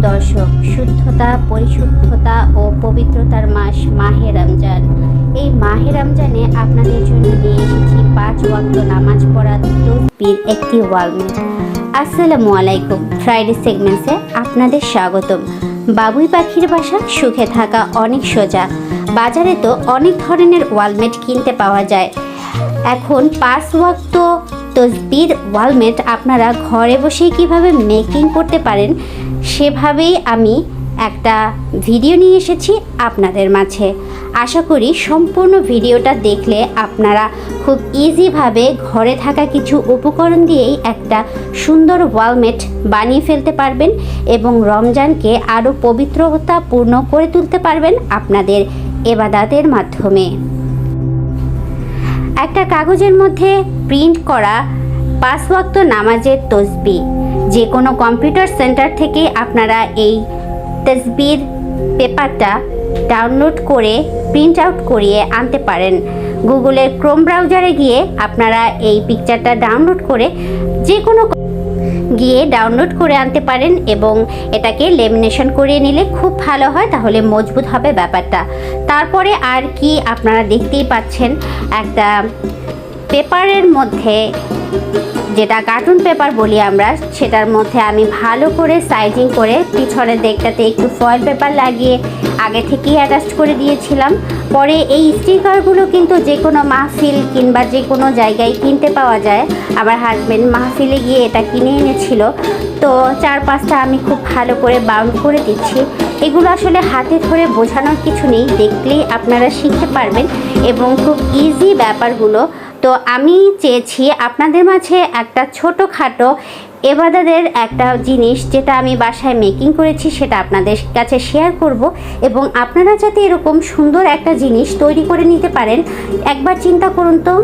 দর্শক, শুদ্ধতা, পরিশুদ্ধতা ও পবিত্রতার মাস মাহে রমজান। এই মাহে রমজানে আপনাদের জন্য নিয়ে এসেছি 5 ওয়াক্ত নামাজ পড়া তসবির একটি ওয়ালমেট। আসসালামু আলাইকুম। ফ্রাইডে সেগমেন্টসে আপনাদের স্বাগতম। বাবুই পাখির বাসা সুখে থাকা অনেক সোজা। বাজারে তো অনেক ধরনের ওয়ালমেট কিনতে পাওয়া যায়। এখন 5 ওয়াক্ত তসবির ওয়ালমেট আপনারা ঘরে বসেই কিভাবে মেকিং করতে পারেন সেভাবেই আমি একটা ভিডিও নিয়ে এসেছি আপনাদের মাঝে। আশা করি সম্পূর্ণ ভিডিওটা দেখলে আপনারা খুব ইজিভাবে ঘরে থাকা কিছু উপকরণ দিয়েই একটা সুন্দর ওয়ালমেট বানিয়ে ফেলতে পারবেন এবং রমজানকে আরও পবিত্রতাপূর্ণ করে তুলতে পারবেন আপনাদের ইবাদতের মাধ্যমে। একটা কাগজের মধ্যে প্রিন্ট করা 5 ওয়াক্ত নামাজের তসবি যে কোনো কম্পিউটার সেন্টার থেকে আপনারা এই তসবির পেপারটা ডাউনলোড করে প্রিন্ট আউট করিয়ে আনতে পারেন। গুগলের ক্রোম ব্রাউজারে গিয়ে আপনারা এই পিকচারটা ডাউনলোড করে যে কোনো ডাউনলোড করে আনতে পারেন এবং এটাকে লেমিনেশন করিয়ে নিলে খুব ভালো হয়, তাহলে মজবুত হবে ব্যাপারটা। তারপরে আর কি আপনারা দেখতেই পাচ্ছেন একটা পেপারের মধ্যে, যেটা কার্টুন পেপার বলি আমরা, সেটার মধ্যে আমি ভালো করে সাইজিং করে পিছনের দিকটাতে একটু ফয়েল পেপার লাগিয়ে আগে থেকেই অ্যাটাচ করে দিয়েছিলাম। পরে এই স্টিকারগুলো কিন্তু যে কোনো মাহফিল কিংবা যে কোনো জায়গায় কিনতে পাওয়া যায়। আমার হাজব্যান্ড মাহফিলে গিয়ে এটা কিনে এনেছিল, তো 4-5টা আমি খুব ভালো করে বাউন্ড করে দিচ্ছি। এগুলো আসলে হাতে ধরে বোঝানোর কিছু নেই, দেখলেই আপনারা শিখতে পারবেন এবং খুব ইজি ব্যাপারগুলো। তো আমি চেয়েছি আপনাদের মাঝে একটা ছোটোখাটো ইবাদতের একটা জিনিস যেটা আমি বাসায় মেকিং করেছি সেটা আপনাদের কাছে শেয়ার করব এবং আপনারা যাতে এরকম সুন্দর একটা জিনিস তৈরি করে নিতে পারেন। একবার চিন্তা করুন তো,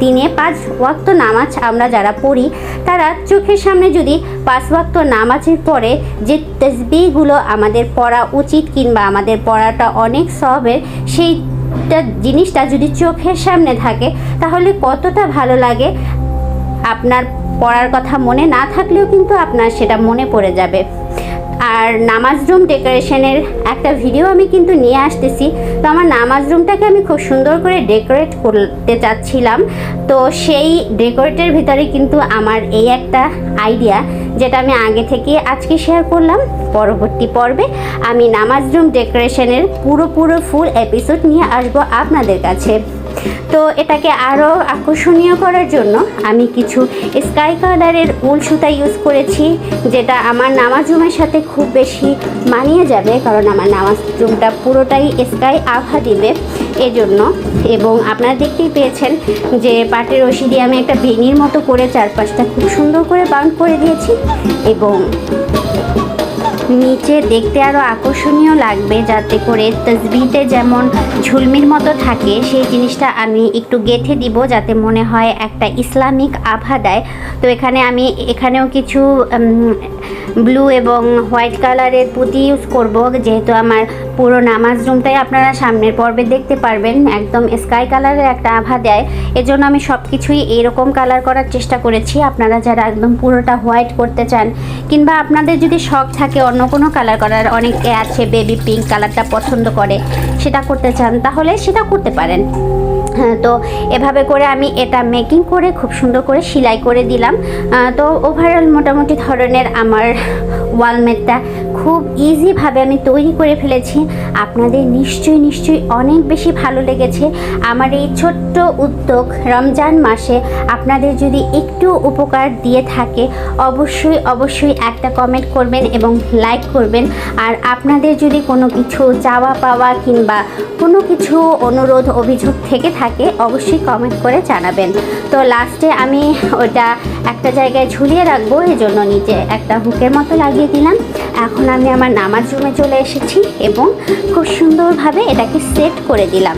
দিনে 5 ওয়াক্ত নামাজ আমরা যারা পড়ি তারা চোখের সামনে যদি 5 ওয়াক্ত নামাজের পরে যে তসবিহগুলো আমাদের পড়া উচিত কিংবা আমাদের পড়াটা অনেক সওয়াবের, সেই জিনিসটা যদি চোখের সামনে থাকে তাহলে কতটা ভালো লাগে। আপনার পড়ার কথা মনে না থাকলেও কিন্তু আপনার সেটা মনে পড়ে যাবে। আর নামাজ রুম ডেকোরেশনের একটা ভিডিও আমি কিন্তু নিয়ে আসতেছি। তো আমার নামাজ রুমটাকে আমি খুব সুন্দর করে ডেকোরেট করতে চাচ্ছিলাম, তো সেই ডেকোরেটের ভিতরে কিন্তু আমার এই একটা আইডিয়া যেটা আমি আগে থেকে আজকে শেয়ার করলাম। পরবর্তী পর্বে আমি নামাজ রুম ডেকোরেশনের পুরো ফুল এপিসোড নিয়ে আসবো আপনাদের কাছে। তো এটাকে আরও আকর্ষণীয় করার জন্য আমি কিছু স্কাই কালারের উল সুতা ইউজ করেছি, যেটা আমার নামাজ রুমের সাথে খুব বেশি মানিয়ে যাবে, কারণ আমার নামাজ রুমটা পুরোটাই স্কাই আভা দিবে এজন্য। এবং আপনারা দেখতেই পেয়েছেন যে পাটের রশি দিয়ে আমি একটা বেনির মতো করে চারপাশটা খুব সুন্দর করে বাউন্ড করে দিয়েছি এবং নিচে দেখতে আরও আকর্ষণীয় লাগবে, যাতে করে তসবিতে যেমন ঝুলমির মতো থাকে সেই জিনিসটা আমি একটু গেঁথে দিব, যাতে মনে হয় একটা ইসলামিক আভা দেয়। তো এখানেও কিছু ব্লু এবং হোয়াইট কালারের পুঁতি ইউজ করব, যেহেতু আমার পুরো নামাজ রুমটাই আপনারা সামনের পর্বে দেখতে পারবেন একদম স্কাই কালারের একটা আভা দেয়। এজন্য আমি সব কিছুই এইরকম কালার করার চেষ্টা করেছি। আপনারা যারা একদম পুরোটা হোয়াইট করতে চান কিংবা আপনাদের যদি শখ থাকে অন্য কোনো কালার করার, অনেকে আছে বেবি পিঙ্ক কালারটা পছন্দ করে, সেটা করতে চান তাহলে সেটা করতে পারেন। তো এভাবে করে আমি এটা মেকিং করে খুব সুন্দর করে সেলাই করে দিলাম। তো ওভারঅল মোটামুটি ধরনের আমার ওয়ালমেটটা খুব ইজিভাবে আমি তৈরি করে ফেলেছি। আপনাদের নিশ্চয়ই অনেক বেশি ভালো লেগেছে আমার এই ছোট্ট উদ্যোগ। রমজান মাসে আপনাদের যদি একটু উপকার দিয়ে থাকে অবশ্যই একটা কমেন্ট করবেন এবং লাইক করবেন। আর আপনাদের যদি কোনো কিছু চাওয়া পাওয়া কিংবা কোনো কিছু অনুরোধ অভিযোগ থেকে থাকে অবশ্যই কমেন্ট করে জানাবেন। তো লাস্টে আমি ওটা একটা জায়গায় ঝুলিয়ে রাখবো, এই জন্য নিচে একটা হুকের মতো লাগিয়ে দিলাম। এখন আমি আমার নামাজ রুমে চলে এসেছি এবং খুব সুন্দরভাবে এটাকে সেট করে দিলাম।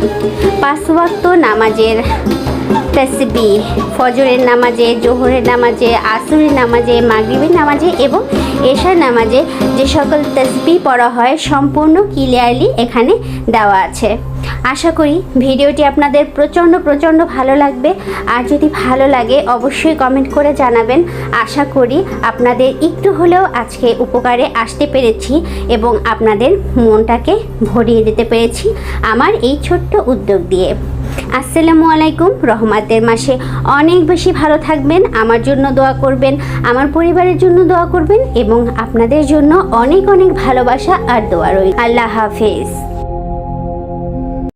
5 ওয়াক্ত নামাজের তাসবিহ ফজরের নামাজে, জোহরের নামাজে, আসরের নামাজে, মাগরিবের নামাজে এবং এশার নামাজে যে সকল তাসবিহ পড়া হয় সম্পূর্ণ ক্লিয়ারলি এখানে দেওয়া আছে। আশা করি ভিডিওটি আপনাদের প্রচণ্ড ভালো লাগবে। আর যদি ভালো লাগে অবশ্যই কমেন্ট করে জানাবেন। আশা করি আপনাদের একটু হলেও আজকে উপকারে আসতে পেরেছি এবং আপনাদের মনটাকে ভরিয়ে দিতে পেরেছি আমার এই ছোট্ট উদ্যোগ দিয়ে। আসসালামু আলাইকুম। রহমতের মাসে অনেক বেশি ভালো থাকবেন, আমার জন্য দোয়া করবেন, আমার পরিবারের জন্য দোয়া করবেন এবং আপনাদের জন্য অনেক ভালোবাসা আর দোয়া রইল। আল্লাহ হাফেজ।